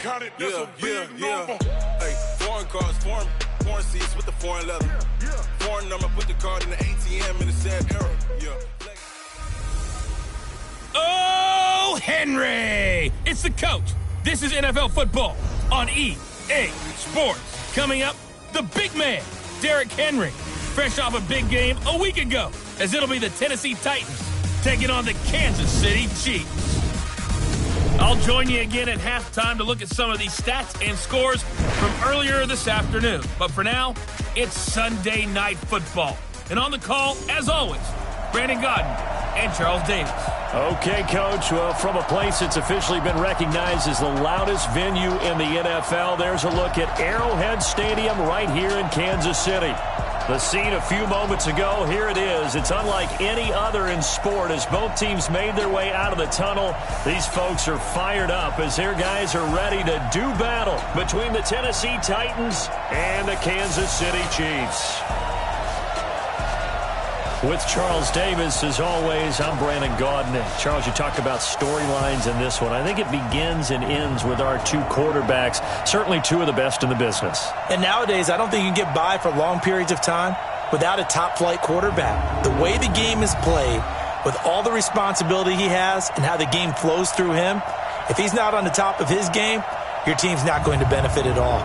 Hey, foreign cars, foreign seats with the foreign leather. Foreign number, put the card in the ATM in the sad era. Oh, Henry! It's the coach. This is NFL football on EA Sports. Coming up, the big man, Derrick Henry, fresh off a big game a week ago, as it'll be the Tennessee Titans taking on the Kansas City Chiefs. I'll join you again at halftime to look at some of these stats and scores from earlier this afternoon. But for now, it's Sunday Night Football. And on the call, as always, Brandon Godden and Charles Davis. Okay, Coach. Well, from a place that's officially been recognized as the loudest venue in the NFL, there's a look at Arrowhead Stadium right here in Kansas City. The scene a few moments ago, here it is. It's unlike any other in sport as both teams made their way out of the tunnel. These folks are fired up as their guys are ready to do battle between the Tennessee Titans and the Kansas City Chiefs. With Charles Davis, as always, I'm Brandon Gaudin. Charles, you talked about storylines in this one. I think it begins and ends with our two quarterbacks, certainly two of the best in the business. And nowadays, I don't think you can get by for long periods of time without a top-flight quarterback. The way the game is played, with all the responsibility he has and how the game flows through him, if he's not on the top of his game, your team's not going to benefit at all.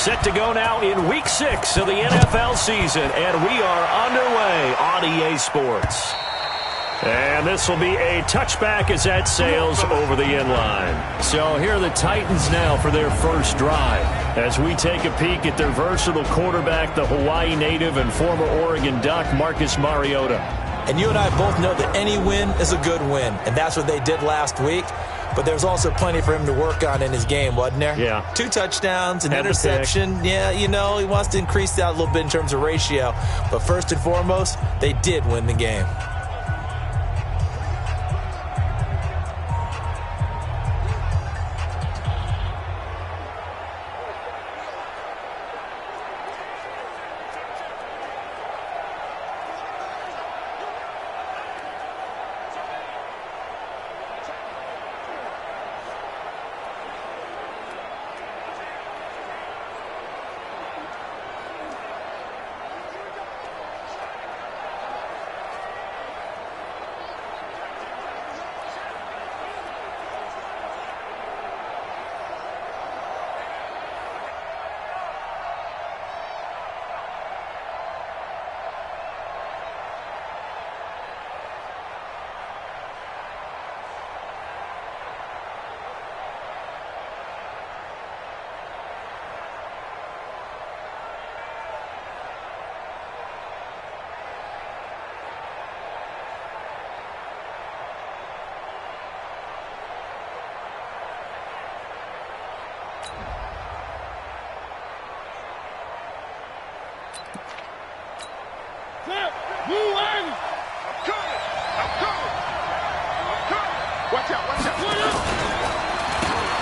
Set to go now in Week 6 of the NFL season, and we are underway on EA Sports. And this will be a touchback as that sails over the inline. So here are the Titans now for their first drive. As we take a peek at their versatile quarterback, the Hawaii native and former Oregon Duck, Marcus Mariota. And you and I both know that any win is a good win, and that's what they did last week. But there's also plenty for him to work on in his game, wasn't there? Yeah. 2 touchdowns, an interception. Yeah, you know, he wants to increase that a little bit in terms of ratio. But first and foremost, they did win the game.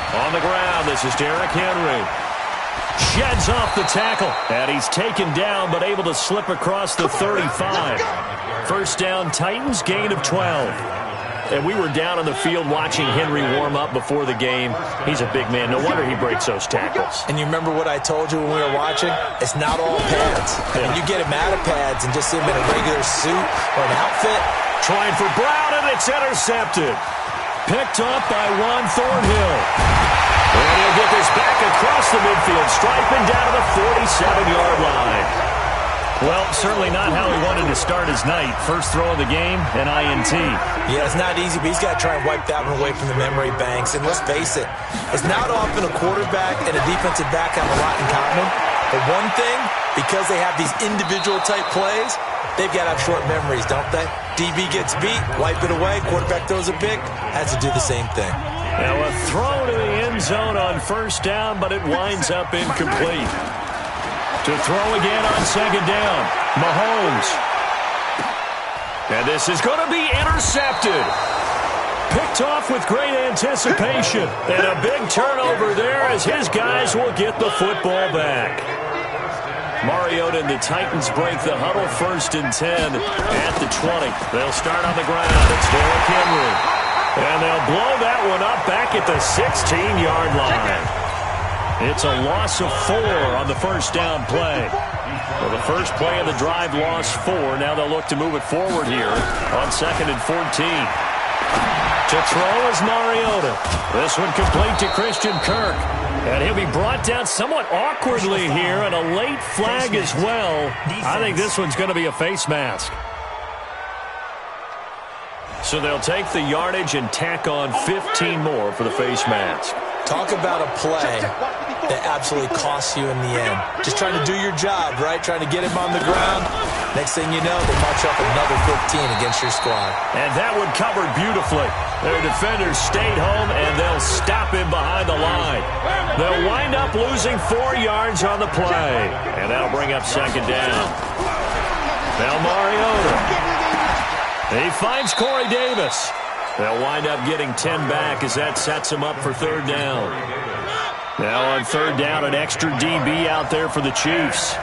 On the ground, this is Derrick Henry. Sheds off the tackle, and he's taken down but able to slip across the 35. First down, Titans, gain of 12. And we were down on the field watching Henry warm up before the game. He's a big man. No wonder he breaks those tackles. And you remember what I told you when we were watching? It's not all pads. I mean, you get him out of pads and just see him in a regular suit or an outfit. Trying for Brown, and it's intercepted. Picked up by Juan Thornhill. And he'll get this back across the midfield stripe and down to the 47-yard line. Well, certainly not how he wanted to start his night. First throw of the game, an INT. Yeah, it's not easy, but he's got to try and wipe that one away from the memory banks. And let's face it, it's not often a quarterback and a defensive back have a lot in common. But one thing, because they have these individual-type plays, they've got to have short memories, don't they? DB gets beat, wipe it away, quarterback throws a pick, has to do the same thing. Now a throw to the end zone on first down, but it winds up incomplete. To throw again on second down, Mahomes. And this is going to be intercepted. Picked off with great anticipation. And a big turnover there as his guys will get the football back. Mariota and the Titans break the huddle, 1st and 10 at the 20. They'll start on the ground. It's Derrick Henry. And they'll blow that one up back at the 16-yard line. It's a loss of 4 on the first down play. Well, the first play of the drive lost 4. Now they'll look to move it forward here on 2nd and 14. To throw is Mariota. This one complete to Christian Kirk. And he'll be brought down somewhat awkwardly here, and a late flag as well. I think this one's going to be a face mask. So they'll take the yardage and tack on 15 more for the face mask. Talk about a play that absolutely costs you in the end. Just trying to do your job, right? Trying to get him on the ground. Next thing you know, they march up another 15 against your squad. And that one covered beautifully. Their defenders stayed home, and they'll stop him behind the line. They'll wind up losing 4 yards on the play. And that'll bring up second down. Now Mariota. He finds Corey Davis. They'll wind up getting 10 back as that sets them up for 3rd down. Now on 3rd down, an extra DB out there for the Chiefs.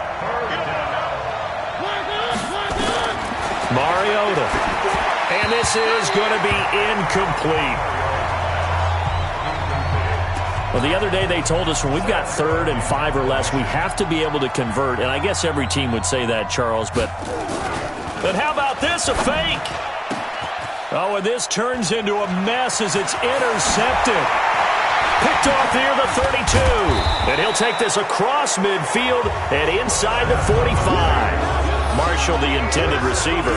Mariota. And this is going to be incomplete. Well, the other day they told us when we've got 3rd and 5 or less, we have to be able to convert. And I guess every team would say that, Charles. But how about this, a fake? Oh, and this turns into a mess as it's intercepted. Picked off near the 32. And he'll take this across midfield and inside the 45. Marshall, the intended receiver.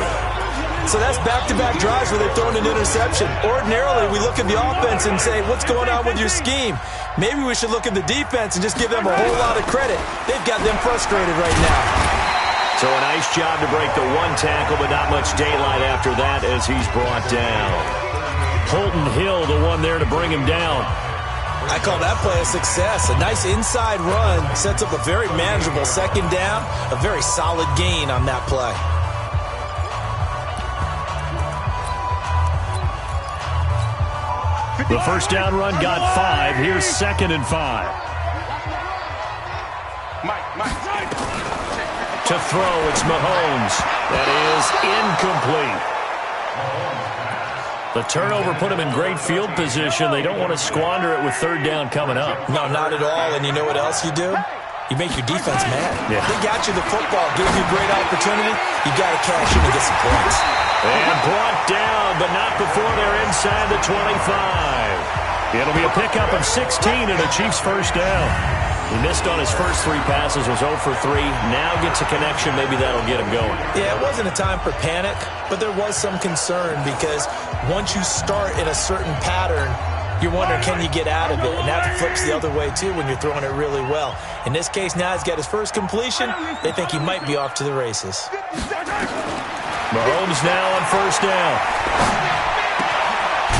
So that's back-to-back drives where they've thrown an interception. Ordinarily, we look at the offense and say, what's going on with your scheme? Maybe we should look at the defense and just give them a whole lot of credit. They've got them frustrated right now. So a nice job to break the one tackle, but not much daylight after that as he's brought down. Holton Hill, the one there to bring him down. I call that play a success. A nice inside run sets up a very manageable second down, a very solid gain on that play. The first down run got 5. Here's 2nd and 5. To throw, it's Mahomes. That is incomplete. The turnover put him in great field position. They don't want to squander it with 3rd down coming up. No, not at all. And you know what else you do? You make your defense mad. Yeah. They got you the football, gave you a great opportunity. You got to cash in and get some points. And brought down, but not before they're inside the 25. It'll be a pickup of 16 and a Chiefs first down. He missed on his first 3 passes, was 0 for 3. Now gets a connection. Maybe that'll get him going. Yeah, it wasn't a time for panic, but there was some concern because once you start in a certain pattern, you're wondering, can you get out of it? And that flips the other way, too, when you're throwing it really well. In this case, now he's got his first completion. They think he might be off to the races. Mahomes now on first down.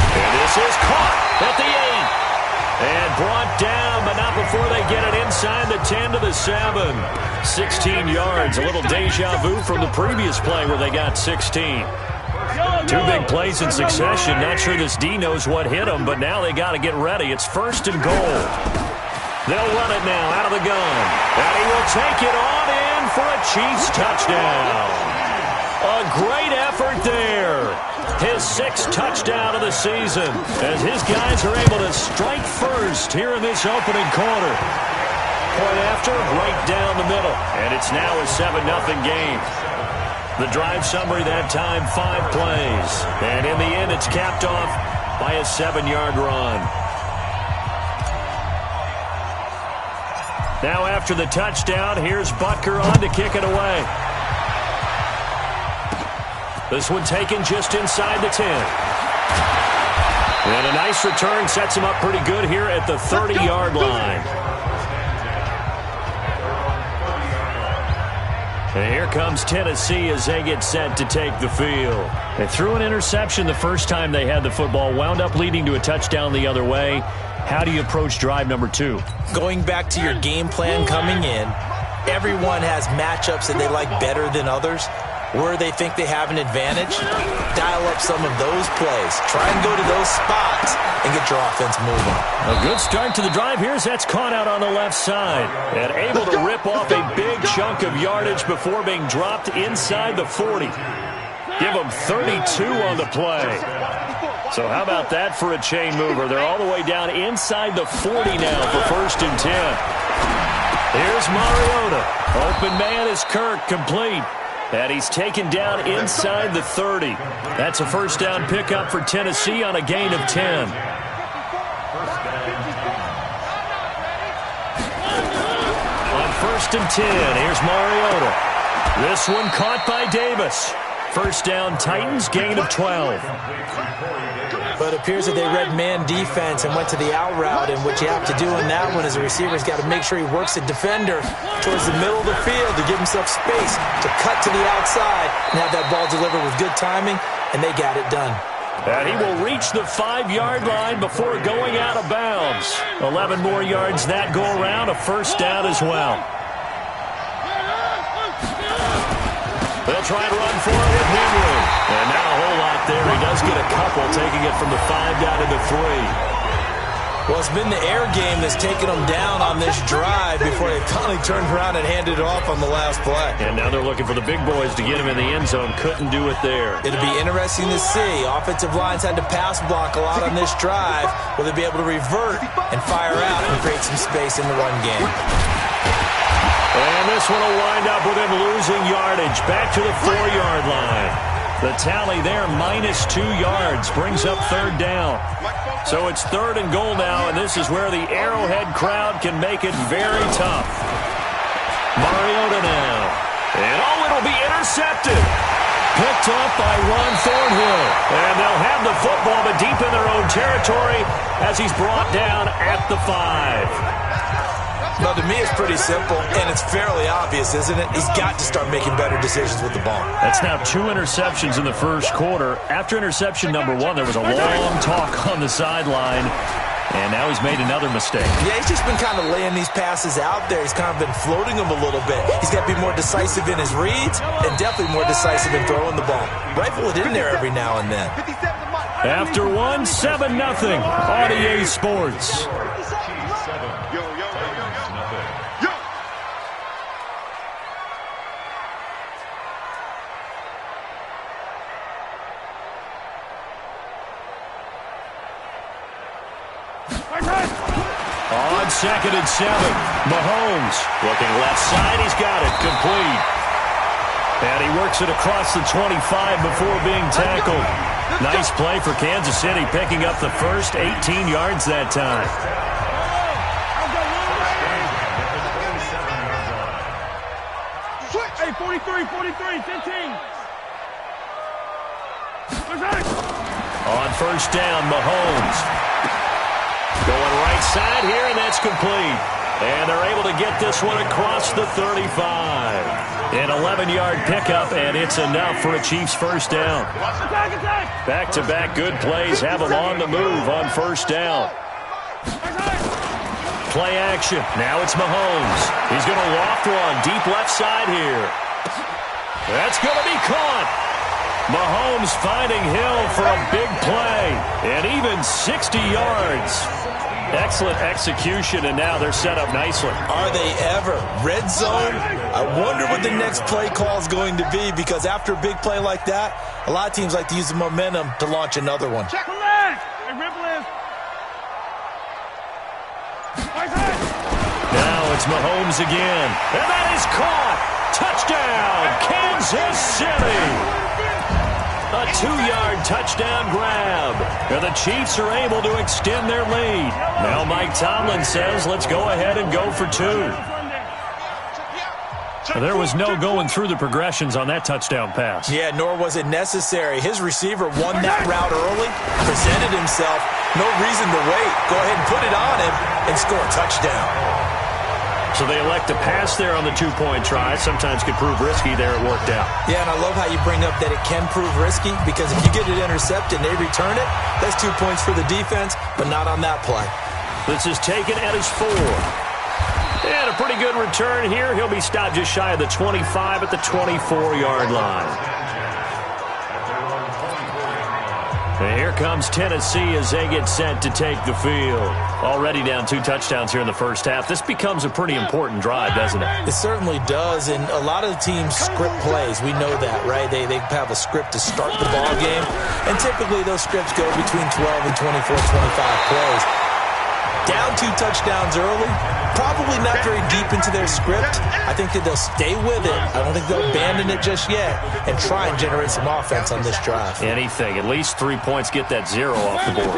And this is caught at the 8. And brought down, but not before they get it inside the 10 to the 7. 16 yards, a little deja vu from the previous play where they got 16. 2 big plays in succession. Not sure this D knows what hit them, but now they got to get ready. It's 1st and goal. They'll run it now out of the gun. And he will take it on in for a Chiefs touchdown. A great effort there. His 6th touchdown of the season as his guys are able to strike first here in this opening quarter. Point after, right down the middle. And it's now a 7-0 game. The drive summary that time, 5 plays. And in the end, it's capped off by a 7-yard run. Now after the touchdown, here's Butker on to kick it away. This one taken just inside the 10. And a nice return sets him up pretty good here at the 30-yard line. And here comes Tennessee as they get set to take the field. They threw an interception the first time they had the football, wound up leading to a touchdown the other way. How do you approach drive number 2? Going back to your game plan coming in, everyone has matchups that they like better than others. Where they think they have an advantage, dial up some of those plays. Try and go to those spots and get your offense moving. A good start to the drive here as that's caught out on the left side. And able to rip off a big chunk of yardage before being dropped inside the 40. Give them 32 on the play. So how about that for a chain mover? They're all the way down inside the 40 now for 1st and 10. Here's Mariota. Open man is Kirk, complete. And he's taken down inside the 30. That's a first down pickup for Tennessee on a gain of 10. On 1st and 10, here's Mariota. This one caught by Davis. First down, Titans, gain of 12. But it appears that they read man defense and went to the out route, and what you have to do in that one is the receiver's got to make sure he works the defender towards the middle of the field to give himself space to cut to the outside and have that ball delivered with good timing, and they got it done. And he will reach the 5-yard line before going out of bounds. 11 more yards that go around, a first down as well. They'll try and run for it with Henry. And not a whole lot there. He does get a couple, taking it from the 5 down to the 3. Well, it's been the air game that's taken them down on this drive before they finally turned around and handed it off on the last play. And now they're looking for the big boys to get him in the end zone. Couldn't do it there. It'll be interesting to see. Offensive lines had to pass block a lot on this drive. Will they be able to revert and fire out and create some space in the run game? And this one will wind up with him losing yardage. Back to the 4-yard line. The tally there, -2 yards, brings up 3rd down. So it's 3rd and goal now, and this is where the Arrowhead crowd can make it very tough. Mariota now. And it'll be intercepted. Picked up by Ron Thornhill. And they'll have the football, but deep in their own territory as he's brought down at the 5. Well, to me, it's pretty simple, and it's fairly obvious, isn't it? He's got to start making better decisions with the ball. That's now 2 interceptions in the first quarter. After interception number 1, there was a long talk on the sideline, and now he's made another mistake. Yeah, he's just been kind of laying these passes out there. He's kind of been floating them a little bit. He's got to be more decisive in his reads and definitely more decisive in throwing the ball. Rifle it in there every now and then. After 1, 7-0, on EA Sports. On 2nd and 7, Mahomes looking left side. He's got it complete. And he works it across the 25 before being tackled. Nice play for Kansas City, picking up the first 18 yards that time. Hey, 43, 15. On 1st down, Mahomes. Going right side here, and that's complete. And they're able to get this one across the 35. An 11-yard pickup, and it's enough for a Chiefs first down. Back-to-back good plays have them on the move on 1st down. Play action. Now it's Mahomes. He's going to loft one deep left side here. That's going to be caught. Mahomes finding Hill for a big play. And even 60 yards. Excellent execution, and now they're set up nicely. Are they ever? Red zone? I wonder what the next play call is going to be, because after a big play like that, a lot of teams like to use the momentum to launch another one. Now it's Mahomes again. And that is caught. Touchdown, Kansas City. A 2-yard touchdown grab. And the Chiefs are able to extend their lead. Now Mike Tomlin says, let's go ahead and go for 2. There was no going through the progressions on that touchdown pass. Yeah, nor was it necessary. His receiver won that route early, presented himself. No reason to wait. Go ahead and put it on him and score a touchdown. So they elect to pass there on the 2-point try. Sometimes could prove risky. There it worked out. Yeah, and I love how you bring up that it can prove risky, because if you get it intercepted and they return it, that's 2 points for the defense, but not on that play. This is taken at his 4. And a pretty good return here. He'll be stopped just shy of the 25 at the 24-yard line. And here comes Tennessee as they get set to take the field. Already down 2 touchdowns here in the first half. This becomes a pretty important drive, doesn't it? It certainly does, and a lot of the teams script plays. We know that, right? They have a script to start the ball game, and typically those scripts go between 12 and 24, 25 plays. Down 2 touchdowns early, probably not very deep into their script. I think that they'll stay with it. I don't think they'll abandon it just yet and try and generate some offense on this drive. Anything. At least 3 points, get that 0 off the board.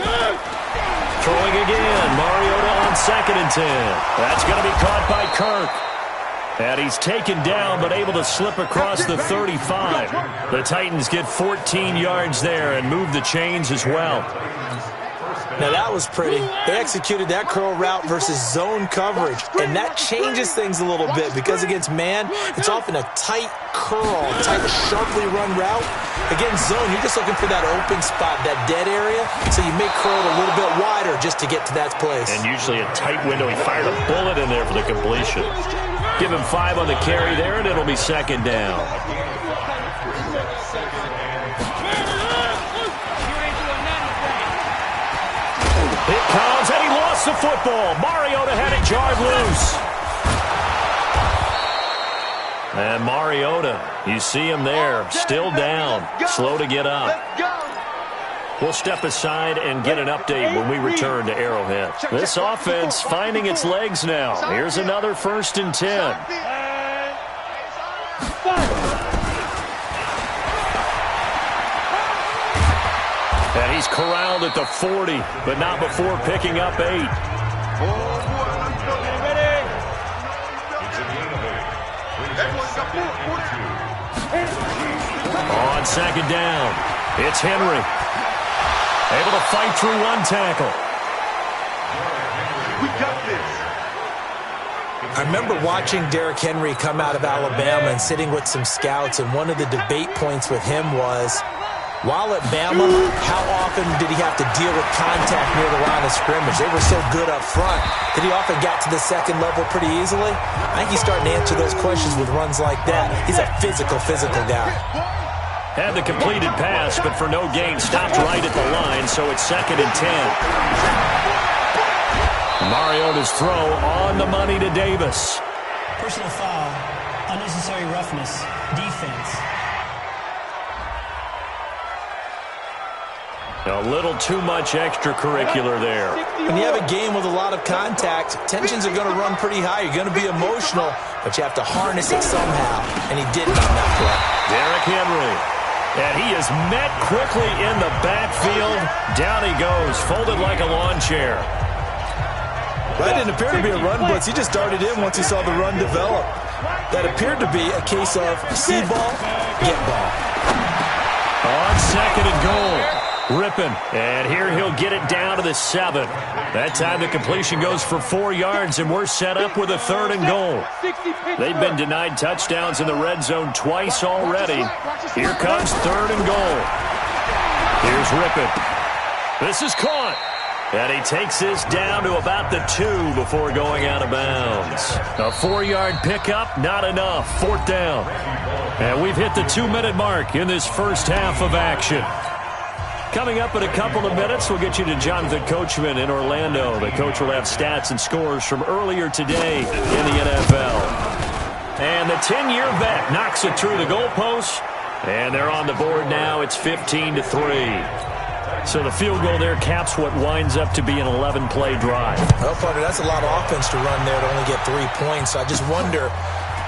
Throwing again. Mariota on 2nd and 10. That's going to be caught by Kirk. And he's taken down but able to slip across the 35. The Titans get 14 yards there and move the chains as well. Now, that was pretty. They executed that curl route versus zone coverage, and that changes things a little bit, because against man, it's often a tight curl, tight, sharply run route. Against zone, you're just looking for that open spot, that dead area, so you may curl it a little bit wider just to get to that place. And usually a tight window. He fired a bullet in there for the completion. Give him 5 on the carry there, and it'll be 2nd down. It comes, and he lost the football. Mariota had it jarred loose. And Mariota, you see him there, still down, slow to get up. We'll step aside and get an update when we return to Arrowhead. This offense finding its legs now. Here's another 1st and 10. And he's corralled at the 40, but not before picking up 8. On second down, it's Henry. Able to fight through one tackle. We got this. I remember watching Derrick Henry come out of Alabama and sitting with some scouts, and one of the debate points with him was, while at Bama, how often did he have to deal with contact near the line of scrimmage? They were so good up front that he often got to the second level pretty easily. I think he's starting to answer those questions with runs like that. He's a physical guy. Had the completed pass, but for no gain, stopped right at the line, so it's 2nd and 10. Mariota's throw on the money to Davis. Personal foul, unnecessary roughness, defense. A little too much extracurricular there. When you have a game with a lot of contact, tensions are going to run pretty high. You're going to be emotional, but you have to harness it somehow, and he didn't on that play. Derrick Henry. And he is met quickly in the backfield. Down he goes, folded like a lawn chair. That didn't appear to be a run blitz. He just darted in once he saw the run develop. That appeared to be a case of see ball, get ball. On 2nd and goal. Ripping, and here he'll get it down to the 7. That time the completion goes for 4 yards, and we're set up with a 3rd and goal. They've been denied touchdowns in the red zone twice already. Here comes 3rd and goal. Here's Ripping. This is caught, and he takes this down to about the 2 before going out of bounds. A 4-yard pickup, not enough. 4th down. And we've hit the 2-minute mark in this first half of action. Coming up in a couple of minutes, we'll get you to Jonathan Coachman in Orlando. The coach will have stats and scores from earlier today in the NFL. And the 10-year vet knocks it through the goalpost, and they're on the board now. It's 15-3. So the field goal there caps what winds up to be an 11-play drive. Well, partner, that's a lot of offense to run there to only get 3 points. I just wonder,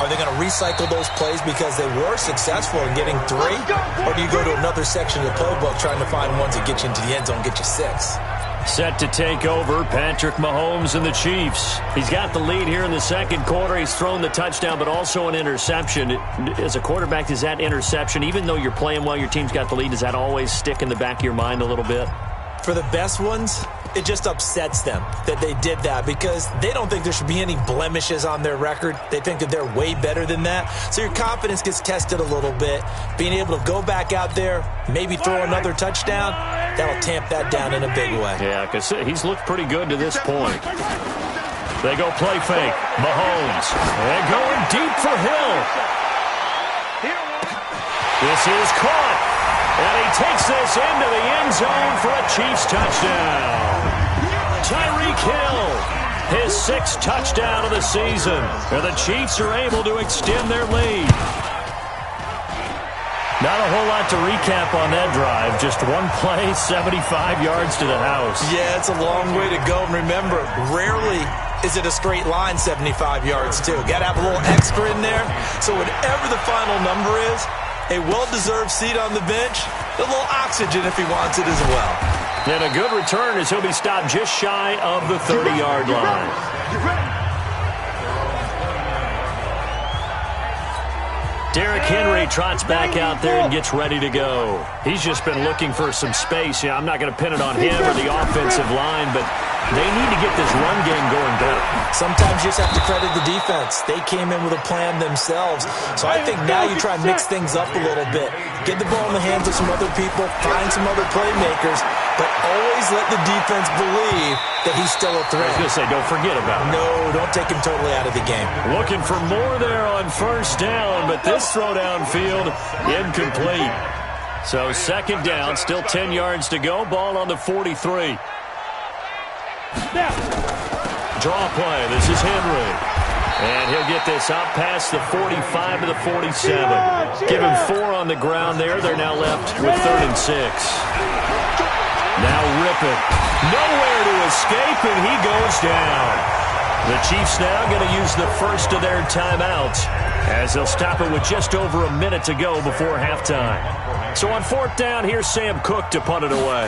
are they going to recycle those plays because they were successful in getting 3? Or do you go to another section of the playbook trying to find ones that get you into the end zone, get you 6? Set to take over, Patrick Mahomes and the Chiefs. He's got the lead here in the second quarter. He's thrown the touchdown, but also an interception. As a quarterback, is that interception, even though you're playing well, your team's got the lead, does that always stick in the back of your mind a little bit? For the best ones, it just upsets them that they did that because they don't think there should be any blemishes on their record. They think that they're way better than that. So your confidence gets tested a little bit. Being able to go back out there, maybe throw another touchdown, that'll tamp that down in a big way. Yeah, because he's looked pretty good to this point. They go play fake. Mahomes. They're going deep for Hill. This is caught. And he takes this into the end zone for a Chiefs touchdown. Tyreek Hill, his 6th touchdown of the season. And the Chiefs are able to extend their lead. Not a whole lot to recap on that drive. Just one play, 75 yards to the house. Yeah, it's a long way to go. And remember, rarely is it a straight line 75 yards, too. Got to have a little extra in there. So whatever the final number is, a well-deserved seat on the bench, a little oxygen if he wants it as well. And a good return as he'll be stopped just shy of the 30-yard line. Derrick Henry trots back out there and gets ready to go. He's just been looking for some space. Yeah, I'm not going to pin it on him or the offensive line, but they need to get this run game going better. Sometimes you just have to credit the defense. They came in with a plan themselves. So I think now you try and mix things up a little bit. Get the ball in the hands of some other people, find some other playmakers, but always let the defense believe that he's still a threat. I was going to say, don't forget about him. No, don't take him totally out of the game. Looking for more there on 1st down, but this throw downfield incomplete. So 2nd down, still 10 yards to go. Ball on the 43. Draw play. This is Henry. And he'll get this out past the 45 to the 47. Give him 4 on the ground there. They're now left with 3rd and 6. Now Rippon. Nowhere to escape, and he goes down. The Chiefs now going to use the first of their timeouts as they'll stop it with just over a minute to go before halftime. So on fourth down, here's Sam Cook to punt it away.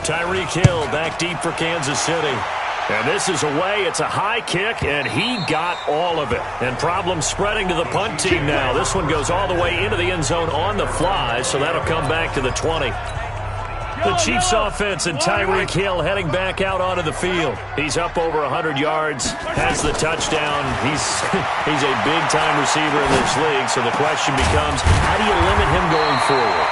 Tyreek Hill back deep for Kansas City. And this is away. It's a high kick, and he got all of it. And problems spreading to the punt team now. This one goes all the way into the end zone on the fly, so that'll come back to the 20. The Chiefs offense and Tyreek Hill heading back out onto the field. He's up over 100 yards, has the touchdown. He's a big-time receiver in this league, so the question becomes, how do you limit him going forward?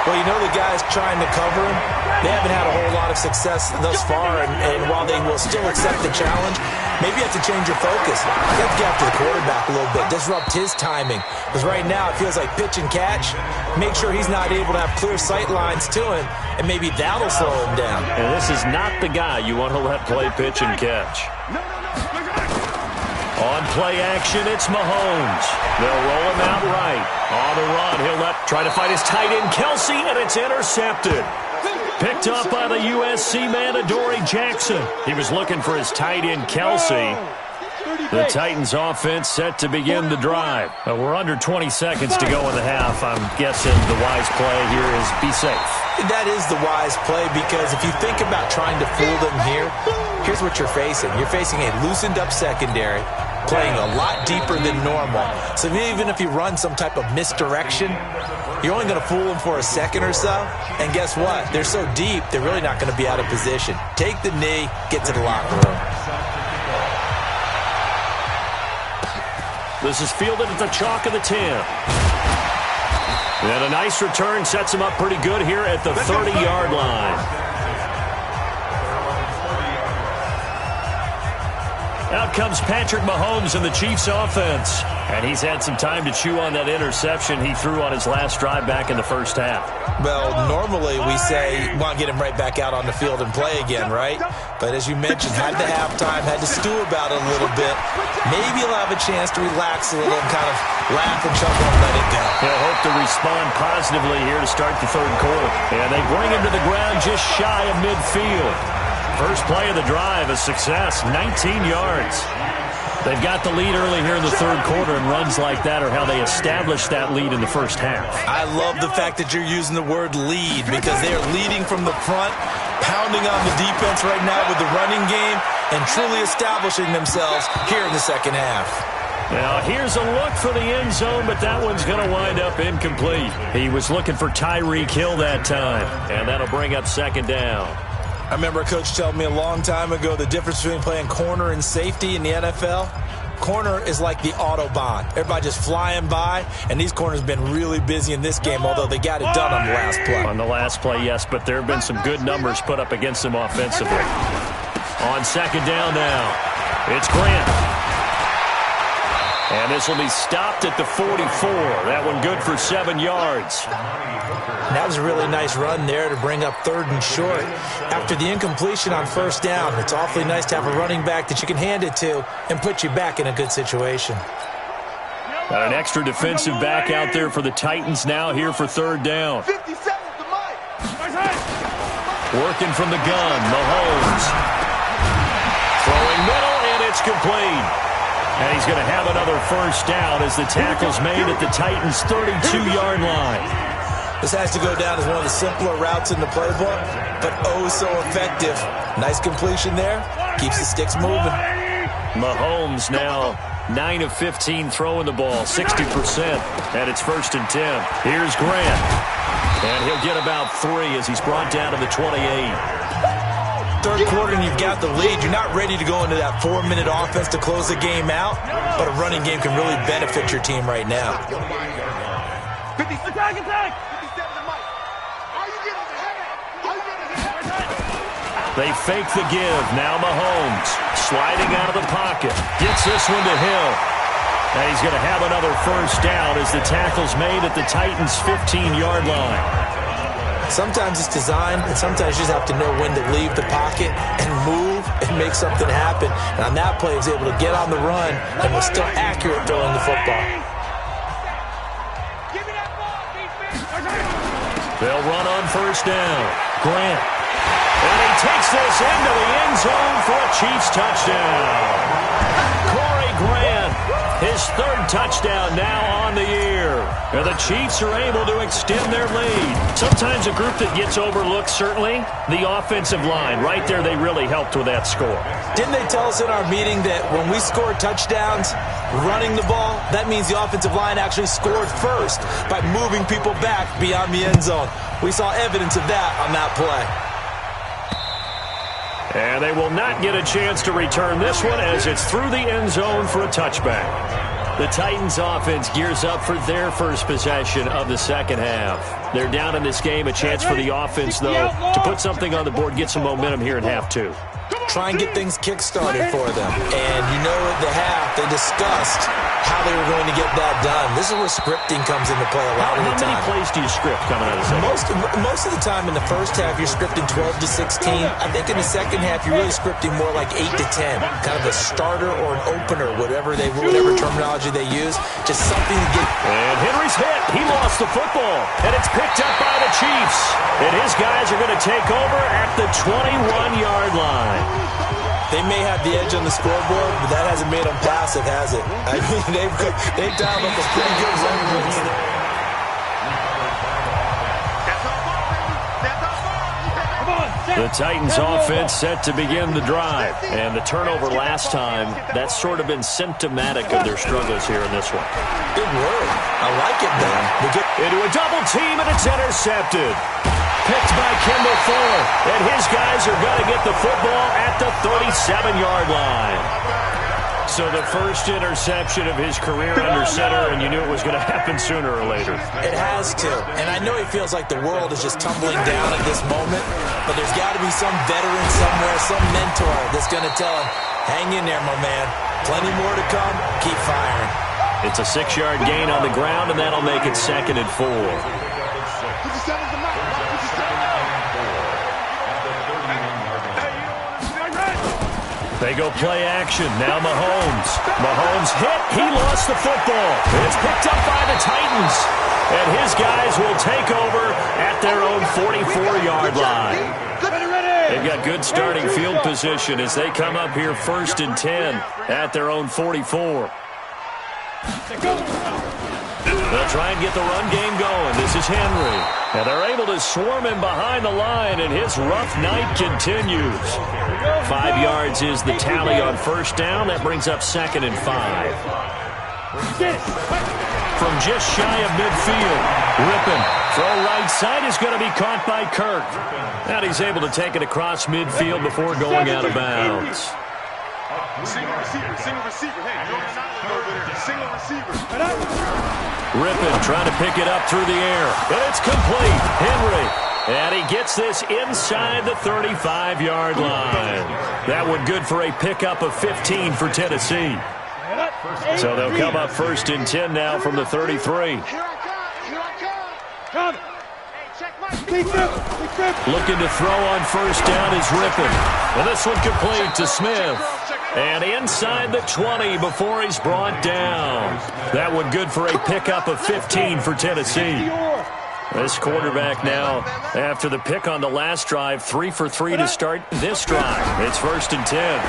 Well, you know the guys trying to cover him, they haven't had a whole lot of success thus far, and while they will still accept the challenge, maybe you have to change your focus. You have to get after the quarterback a little bit, disrupt his timing. Because right now it feels like pitch and catch. Make sure he's not able to have clear sight lines to him, and maybe that'll slow him down. And this is not the guy you want to let play pitch and catch. On play action, it's Mahomes. They'll roll him out right. On the run, he'll try to fight his tight end, Kelsey, and it's intercepted. Picked up by the USC man, Adoree Jackson. He was looking for his tight end, Kelsey. The Titans offense set to begin the drive. We're under 20 seconds to go in the half. I'm guessing the wise play here is be safe. That is the wise play, because if you think about trying to fool them here, here's what you're facing. You're facing a loosened up secondary, playing a lot deeper than normal. So even if you run some type of misdirection, you're only going to fool them for a second or so. And guess what? They're so deep, they're really not going to be out of position. Take the knee, get to the locker room. This is fielded at the chalk of the 10. And a nice return sets him up pretty good here at the 30-yard line. Out comes Patrick Mahomes in the Chiefs offense. And he's had some time to chew on that interception he threw on his last drive back in the first half. Well, normally we say, want to get him right back out on the field and play again, right? But as you mentioned, had the halftime, had to stew about it a little bit. Maybe he'll have a chance to relax a little and kind of laugh and chuckle and let it go. He'll hope to respond positively here to start the third quarter. And they bring him to the ground just shy of midfield. First play of the drive, a success, 19 yards. They've got the lead early here in the third quarter, and runs like that are how they established that lead in the first half. I love the fact that you're using the word lead, because they are leading from the front, pounding on the defense right now with the running game, and truly establishing themselves here in the second half. Now, here's a look for the end zone, but that one's going to wind up incomplete. He was looking for Tyreek Hill that time, and that'll bring up second down. I remember a coach telling me a long time ago the difference between playing corner and safety in the NFL. Corner is like the Autobahn. Everybody just flying by, and these corners have been really busy in this game, although they got it done on the last play. On the last play, yes, but there have been some good numbers put up against them offensively. On second down now, it's Grant. And this will be stopped at the 44. That one good for 7 yards. And that was a really nice run there to bring up third and short. After the incompletion on first down, it's awfully nice to have a running back that you can hand it to and put you back in a good situation. Got an extra defensive back out there for the Titans now here for third down. Working from the gun, Mahomes. Throwing middle, and it's complete. And he's going to have another first down as the tackle's made at the Titans' 32-yard line. This has to go down as one of the simpler routes in the playbook, but oh so effective. Nice completion there. Keeps the sticks moving. Mahomes now 9 of 15 throwing the ball, 60%. And it's 1st and 10. Here's Grant. And he'll get about 3 as he's brought down to the 28. Third quarter and you've got the lead. You're not ready to go into that 4-minute offense to close the game out, but a running game can really benefit your team right now. They fake the give. Now Mahomes sliding out of the pocket. Gets this one to Hill. And he's going to have another first down as the tackle's made at the Titans' 15-yard line. Sometimes it's designed, and sometimes you just have to know when to leave the pocket and move and make something happen. And on that play, he was able to get on the run and was still accurate throwing the football. They'll run on first down. Grant. And he takes this into the end zone for a Chiefs touchdown. His third touchdown now on the year. And the Chiefs are able to extend their lead. Sometimes a group that gets overlooked, certainly, the offensive line. Right there, they really helped with that score. Didn't they tell us in our meeting that when we score touchdowns running the ball, that means the offensive line actually scored first by moving people back beyond the end zone? We saw evidence of that on that play. And they will not get a chance to return this one as it's through the end zone for a touchback. The Titans offense gears up for their first possession of the second half. They're down in this game. A chance for the offense, though, to put something on the board, get some momentum here in half two. Try and get things kick-started for them. And you know at the half, they discussed how they were going to get that done. This is where scripting comes into play a lot of the time. How many plays do you script coming out of the second? Most of the time in the first half, you're scripting 12 to 16. I think in the second half, you're really scripting more like 8 to 10. Kind of a starter or an opener, whatever terminology they use. Just something to get. And Henry's hit. He lost the football. And it's picked up by the Chiefs. And his guys are going to take over at the 21-yard line. They may have the edge on the scoreboard, but that hasn't made them passive, has it? I mean, they've dialed up a pretty good run against them. The Titans offense set to begin the drive. And the turnover last time, that's sort of been symptomatic of their struggles here in this one. Good word. I like it, man. Into a double team, and it's intercepted. Picked by Kendall Fuller, and his guys are going to get the football at the 37-yard line. So the first interception of his career under center, and you knew it was going to happen sooner or later. It has to. And I know he feels like the world is just tumbling down at this moment, but there's got to be some veteran somewhere, some mentor that's going to tell him, hang in there, my man. Plenty more to come. Keep firing. It's a 6-yard gain on the ground, and that'll make it 2nd and 4. They go play action. Now Mahomes. Mahomes hit. He lost the football. It's picked up by the Titans. And his guys will take over at their own 44-yard line. They've got good starting field position as they come up here 1st and 10 at their own 44. They'll try and get the run game going. This is Henry. And they're able to swarm him behind the line, and his rough night continues. 5 yards is the tally on 1st down. That brings up 2nd and 5. From just shy of midfield, Rippon. Throw right side is going to be caught by Kirk. And he's able to take it across midfield before going out of bounds. Single receiver. Hey, single receiver. Rippon trying to pick it up through the air. And it's complete. Henry. And he gets this inside the 35-yard line. That one good for a pickup of 15 for Tennessee. So they'll come up 1st and 10 now from the 33. Looking to throw on 1st down is Rippon. And this one complete to Smith. And inside the 20 before he's brought down. That one good for a pickup of 15 for Tennessee. This quarterback now, after the pick on the last drive, 3 for 3 to start this drive. It's 1st and 10.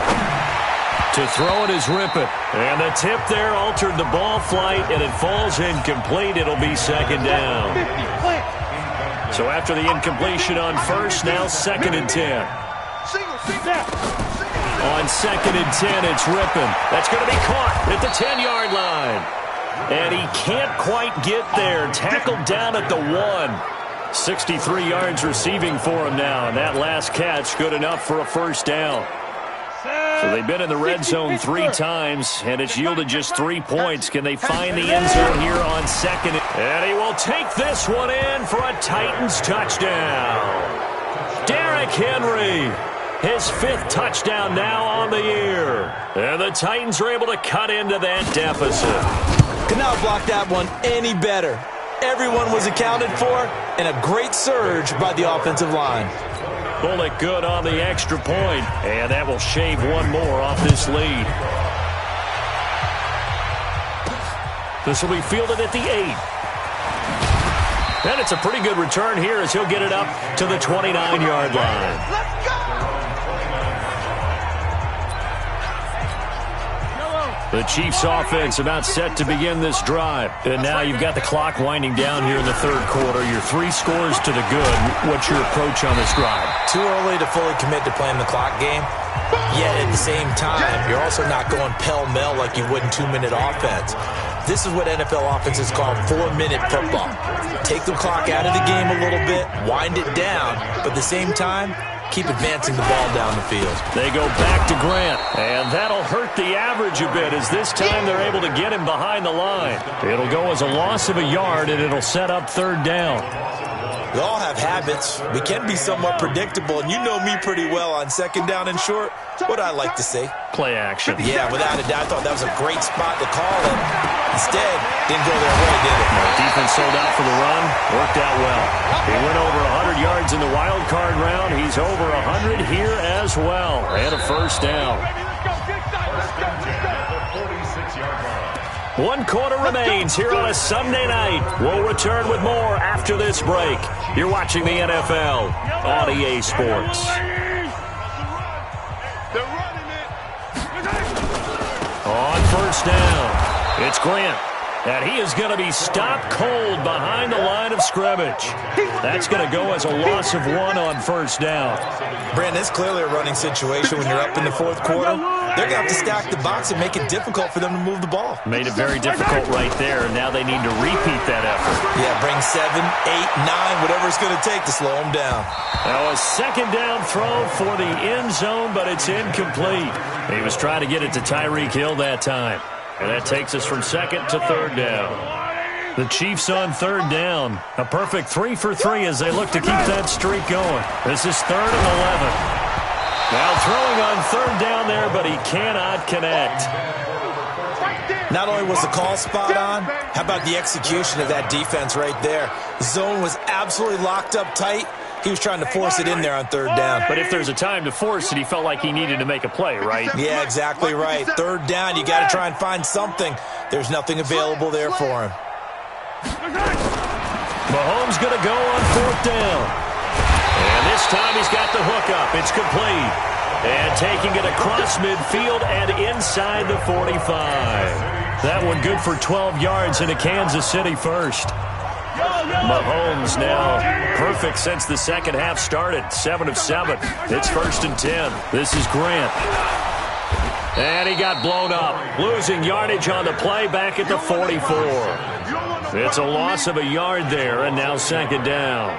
To throw it is Rippon. And the tip there altered the ball flight, and it falls incomplete. It'll be 2nd down. So after the incompletion on 1st, now 2nd and 10. On 2nd and 10, it's Rippon. That's going to be caught at the 10-yard line. And he can't quite get there. Tackled down at the 1. 63 yards receiving for him now. And that last catch good enough for a 1st down. So they've been in the red zone 3 times, and it's yielded just 3 points. Can they find the end zone here on 2nd? And he will take this one in for a Titans touchdown. Derrick Henry, his 5th touchdown now on the year. And the Titans are able to cut into that deficit. Could not block that one any better. Everyone was accounted for, and a great surge by the offensive line. Bullock good on the extra point, and that will shave one more off this lead. This will be fielded at the 8. And it's a pretty good return here as he'll get it up to the 29-yard line. Let's go! The Chiefs offense about set to begin this drive. And now you've got the clock winding down here in the third quarter. You're 3 scores to the good. What's your approach on this drive? Too early to fully commit to playing the clock game. Yet at the same time, you're also not going pell-mell like you would in 2-minute offense. This is what NFL offenses call 4-minute football. Take the clock out of the game a little bit, wind it down, but at the same time, keep advancing the ball down the field. They go back to Grant, and that'll hurt the average a bit as this time they're able to get him behind the line. It'll go as a loss of a yard, and it'll set up third down. We all have habits. We can be somewhat predictable, and you know me pretty well on second down and short. What I like to say? Play action. Yeah, without a doubt. I thought that was a great spot to call it. Instead, didn't go their way, did it? No, defense sold out for the run. Worked out well. He went over 100 yards in the wild card round. He's over 100 here as well. And a first down. 1 quarter remains here on a Sunday night. We'll return with more after this break. You're watching the NFL on EA Sports. On first down, it's Grant. And he is going to be stopped cold behind the line of scrimmage. That's going to go as a loss of 1 on first down. Brandon, it's clearly a running situation when you're up in the fourth quarter. They're going to have to stack the box and make it difficult for them to move the ball. Made it very difficult right there, and now they need to repeat that effort. Yeah, bring 7, 8, 9, whatever it's going to take to slow them down. Now a second down throw for the end zone, but it's incomplete. He was trying to get it to Tyreek Hill that time. And that takes us from second to third down. The Chiefs on third down. A perfect 3 for 3 as they look to keep that streak going. This is 3rd and 11. Now throwing on third down there, but he cannot connect. Not only was the call spot on, how about the execution of that defense right there? The zone was absolutely locked up tight. He was trying to force it in there on third down. But if there's a time to force it, he felt like he needed to make a play, right? Yeah, exactly right. Third down, you got to try and find something. There's nothing available there for him. Mahomes going to go on 4th down. And this time he's got the hookup. It's complete. And taking it across midfield and inside the 45. That one good for 12 yards into Kansas City first. Mahomes now perfect since the second half started. 7 of 7. It's 1st and 10. This is Grant. And he got blown up. Losing yardage on the play back at the 44. It's a loss of a yard there, and now second down.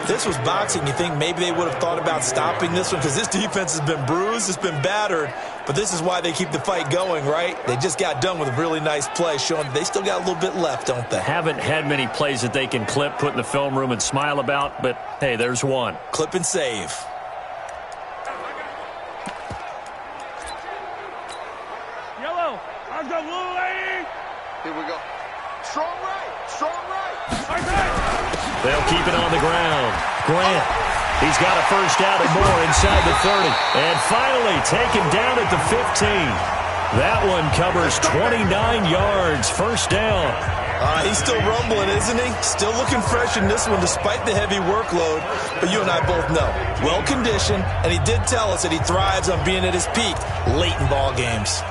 If this was boxing, you think maybe they would have thought about stopping this one because this defense has been bruised, it's been battered, but this is why they keep the fight going, right? They just got done with a really nice play, showing they still got a little bit left, don't they? Haven't had many plays that they can clip, put in the film room, and smile about, but hey, there's one. Clip and save. Yellow, I've got blue lane. Here we go. Strong right, strong right. They'll keep it on the ground. Grant, he's got a first down and more inside the 30. And finally taken down at the 15. That one covers 29 yards. First down. He's still rumbling, isn't he? Still looking fresh in this one despite the heavy workload. But you and I both know, well-conditioned, and he did tell us that he thrives on being at his peak late in ball games.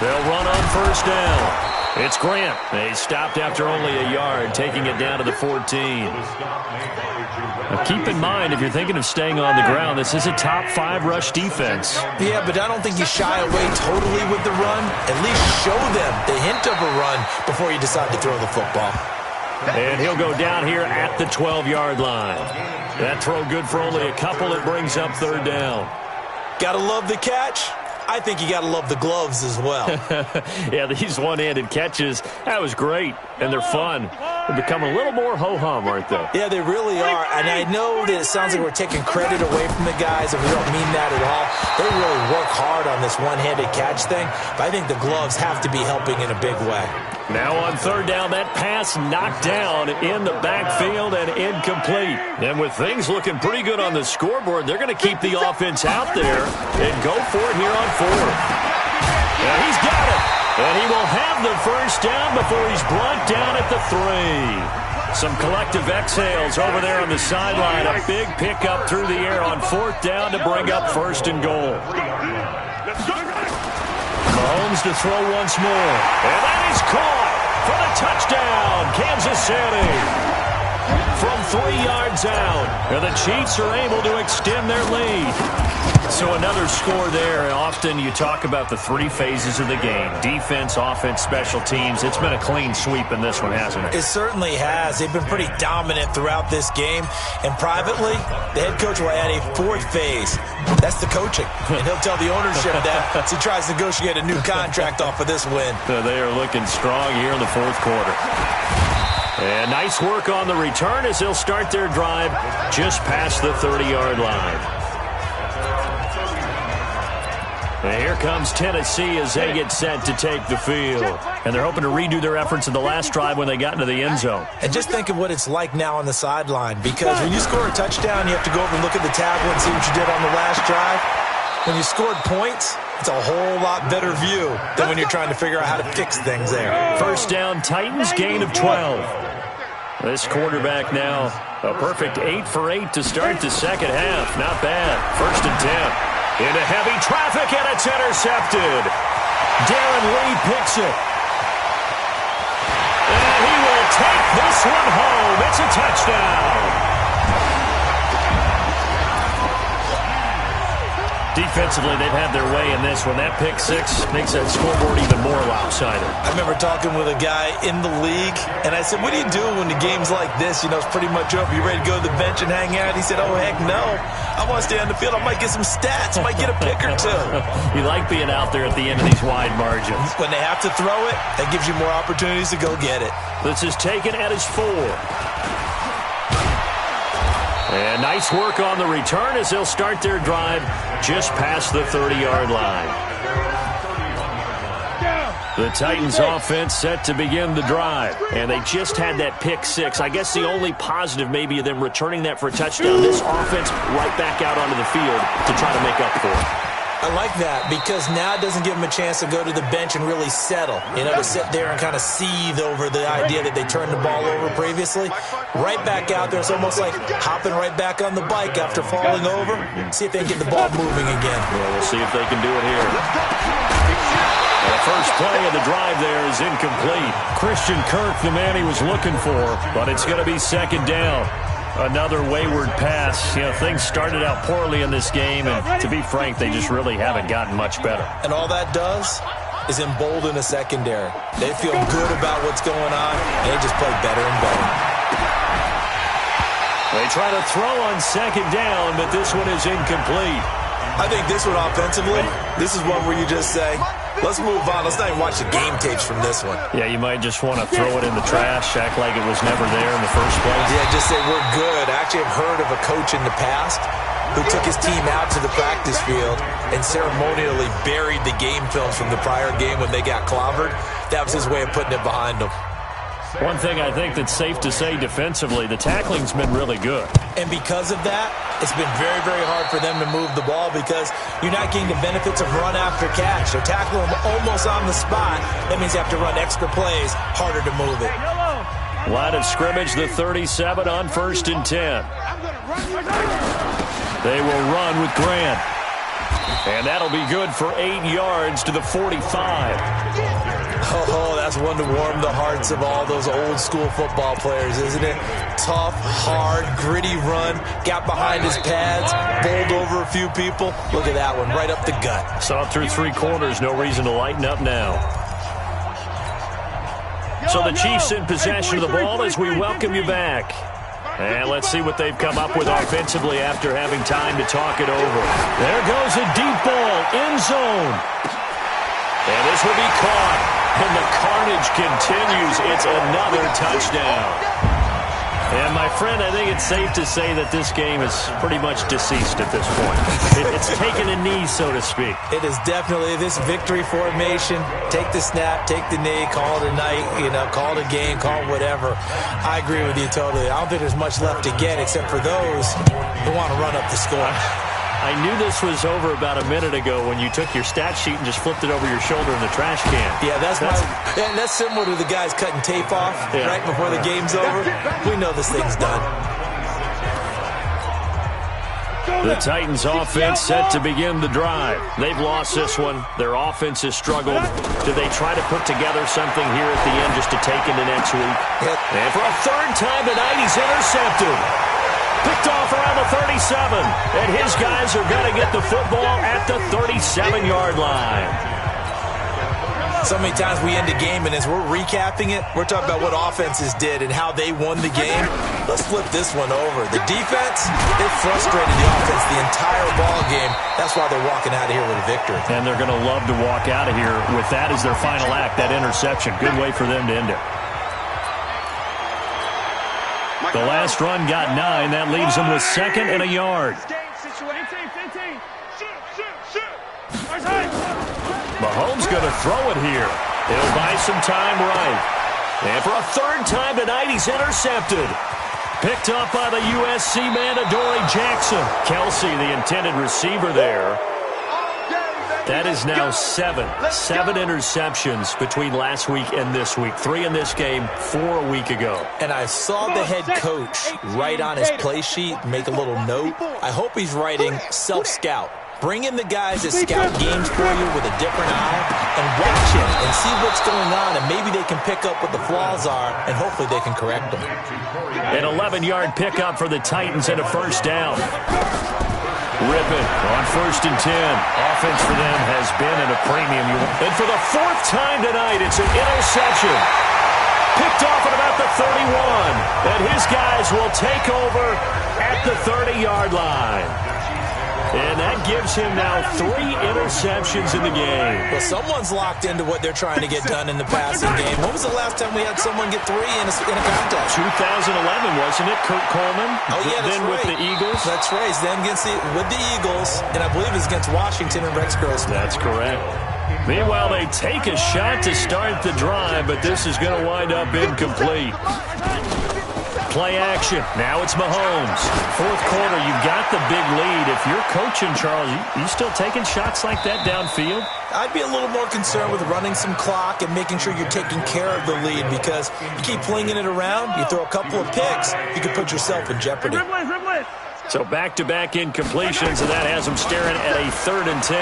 They'll run on first down. It's Grant. They stopped after only a yard, taking it down to the 14. Now keep in mind, if you're thinking of staying on the ground, this is a top 5 rush defense. Yeah, but I don't think you shy away totally with the run. At least show them the hint of a run before you decide to throw the football. And he'll go down here at the 12-yard line. That throw good for only a couple. It brings up third down. Gotta love the catch. I think you got to love the gloves as well. Yeah, these one-handed catches, that was great, and they're fun. They're becoming a little more ho-hum, aren't they? Yeah, they really are, and I know that it sounds like we're taking credit away from the guys, and we don't mean that at all. They really work hard on this one-handed catch thing, but I think the gloves have to be helping in a big way. Now on third down, that pass knocked down in the backfield and incomplete. And with things looking pretty good on the scoreboard, they're going to keep the offense out there and go for it here on fourth. And he's got it. And he will have the first down before he's brought down at the 3. Some collective exhales over there on the sideline. A big pickup through the air on fourth down to bring up first and goal. Mahomes to throw once more. And that is caught for the touchdown, Kansas City. From 3 yards out. And the Chiefs are able to extend their lead. So another score there. Often you talk about the 3 phases of the game. Defense, offense, special teams. It's been a clean sweep in this one, hasn't it? It certainly has. They've been pretty dominant throughout this game. And privately, the head coach will add a 4th phase. That's the coaching. And he'll tell the ownership that as he tries to negotiate a new contract off of this win. So they are looking strong here in the 4th quarter. And nice work on the return as they'll start their drive just past the 30-yard line. And here comes Tennessee as they get set to take the field. And they're hoping to redo their efforts in the last drive when they got into the end zone. And just think of what it's like now on the sideline. Because when you score a touchdown, you have to go over and look at the tablet and see what you did on the last drive. When you scored points, it's a whole lot better view than when you're trying to figure out how to fix things there. First down, Titans, gain of 12. This quarterback now, a perfect 8 for 8 to start the second half. Not bad. First and 10. Into heavy traffic, and it's intercepted. Darren Lee picks it. And he will take this one home. It's a touchdown. Defensively, they've had their way in this one. That pick 6 makes that scoreboard even more lopsided. I remember talking with a guy in the league, and I said, what do you do when the game's like this? You know, it's pretty much over. You ready to go to the bench and hang out? He said, oh, heck no. I want to stay on the field. I might get some stats. I might get a pick or 2. You like being out there at the end of these wide margins. When they have to throw it, that gives you more opportunities to go get it. This is taken at his 4. And nice work on the return as they'll start their drive just past the 30-yard line. The Titans offense set to begin the drive. And they just had that pick 6. I guess the only positive maybe of them returning that for a touchdown. This offense right back out onto the field to try to make up for it. I like that because now it doesn't give them a chance to go to the bench and really settle. You know, to sit there and kind of seethe over the idea that they turned the ball over previously. Right back out there. It's almost like hopping right back on the bike after falling over. See if they can get the ball moving again. Well, we'll see if they can do it here. The first play of the drive there is incomplete. Christian Kirk, the man he was looking for, but it's going to be second down. Another wayward pass. You know, things started out poorly in this game, and to be frank, they just really haven't gotten much better. And all that does is embolden a secondary. They feel good about what's going on, and they just play better and better. They try to throw on second down, but this one is incomplete. I think this one offensively, this is one where you just say, let's move on. Let's not even watch the game tapes from this one. Yeah, you might just want to throw it in the trash, act like it was never there in the first place. Yeah, just say we're good. I actually have heard of a coach in the past who took his team out to the practice field and ceremonially buried the game films from the prior game when they got clobbered. That was his way of putting it behind them. One thing I think that's safe to say defensively, the tackling's been really good. And because of that, it's been very, very hard for them to move the ball because you're not getting the benefits of run after catch. They're tackling them almost on the spot. That means you have to run extra plays, harder to move it. Line of scrimmage, the 37 on first and 10. They will run with Grant. And that'll be good for 8 yards to the 45. Oh, that's one to warm the hearts of all those old school football players, isn't it? Tough, hard, gritty run, got behind his pads, bowled over a few people. Look at that one, right up the gut. Saw it through 3 quarters, no reason to lighten up now. So the Chiefs in possession of the ball as we welcome you back. And let's see what they've come up with offensively after having time to talk it over. There goes a deep ball, end zone. And this will be caught. And the carnage continues. It's another touchdown. And, my friend, I think it's safe to say that this game is pretty much deceased at this point. It's taken a knee, so to speak. It is definitely this victory formation. Take the snap, take the knee, call it a night, call it a game, call it whatever. I agree with you totally. I don't think there's much left to get except for those who want to run up the score. I knew this was over about a minute ago when you took your stat sheet and just flipped it over your shoulder in the trash can. Yeah, that's similar to the guys cutting tape off right before the game's over. We know this thing's done. The Titans offense set to begin the drive. They've lost this one. Their offense has struggled. Do they try to put together something here at the end just to take into next week? Yep. And for a third time tonight, he's intercepted. Picked off around the 37. And his guys are going to get the football at the 37-yard line. So many times we end a game, and as we're recapping it, we're talking about what offenses did and how they won the game. Let's flip this one over. The defense, they frustrated the offense the entire ball game. That's why they're walking out of here with a victory. And they're going to love to walk out of here with that as their final act, that interception. Good way for them to end it. The last run got 9. That leaves them with 2nd and a yard. Mahomes going to throw it here. He'll buy some time right. And for a third time tonight, he's intercepted. Picked up by the USC man, Adoree Jackson. Kelsey, the intended receiver there. That is now 7 interceptions between last week and this week. 3 in this game, 4 a week ago. And I saw the head coach write on his play sheet, make a little note. I hope he's writing self-scout. Bring in the guys that scout games for you with a different eye and watch him and see what's going on, and maybe they can pick up what the flaws are, and hopefully they can correct them. An 11-yard pickup for the Titans and a first down. Rippon on 1st and 10. Offense for them has been at a premium. And for the 4th time tonight, it's an interception. Picked off at about the 31. And his guys will take over at the 30-yard line. And that gives him now 3 interceptions in the game. Well, someone's locked into what they're trying to get done in the passing game. When was the last time we had someone get 3 in a contest? 2011, wasn't it? Kurt Coleman. Oh, yeah, that's then right. with the Eagles. That's right. Then with the Eagles, and I believe it's against Washington and Rex Grossman. That's correct. Meanwhile, they take a shot to start the drive, but this is going to wind up incomplete. Play action. Now it's Mahomes. 4th quarter, you've got the big lead. If you're coaching, Charles, you still taking shots like that downfield? I'd be a little more concerned with running some clock and making sure you're taking care of the lead, because you keep flinging it around, you throw a couple of picks, you could put yourself in jeopardy. So back-to-back incompletions, and that has them staring at a 3rd and 10.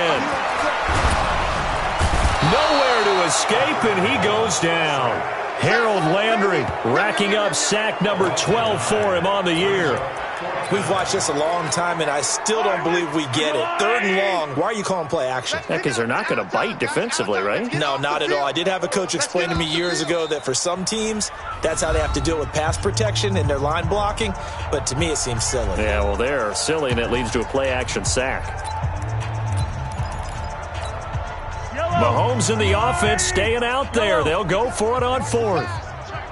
Nowhere to escape, and he goes down. Harold Landry racking up sack number 12 for him on the year. We've watched this a long time, and I still don't believe we get it. 3rd and long, why are you calling play action? Because they're not going to bite defensively, right? No, not at all. I did have a coach explain to me years ago that for some teams, that's how they have to deal with pass protection and their line blocking, but to me it seems silly. Yeah, well, they're silly, and it leads to a play action sack. Mahomes and the offense staying out there. They'll go for it on 4th.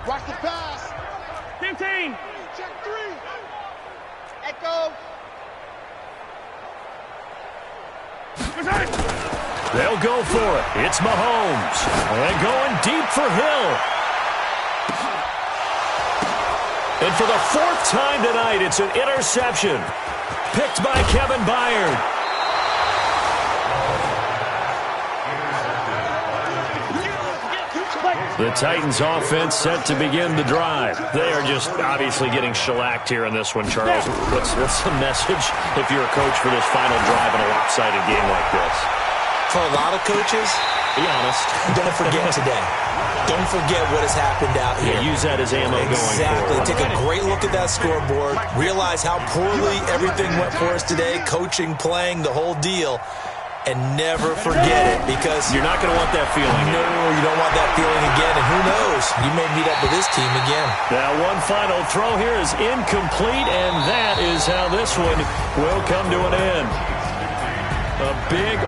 Watch the pass. 15. Check 3. Echo. They'll go for it. It's Mahomes. And going deep for Hill. And for the 4th time tonight, it's an interception. Picked by Kevin Byard. The Titans offense set to begin the drive. They are just obviously getting shellacked here in this one, Charles. What's the message if you're a coach for this final drive in a lopsided game like this? For a lot of coaches, be honest. Don't forget today. Don't forget what has happened out here. Yeah, use that as ammo going forward. Exactly. Take a great look at that scoreboard. Realize how poorly everything went for us today. Coaching, playing, the whole deal. And never forget it, because you're not going to want that feeling. No, you don't want that feeling again. And who knows? You may meet up with this team again. Now, one final throw here is incomplete, and that is how this one will come to an end. A big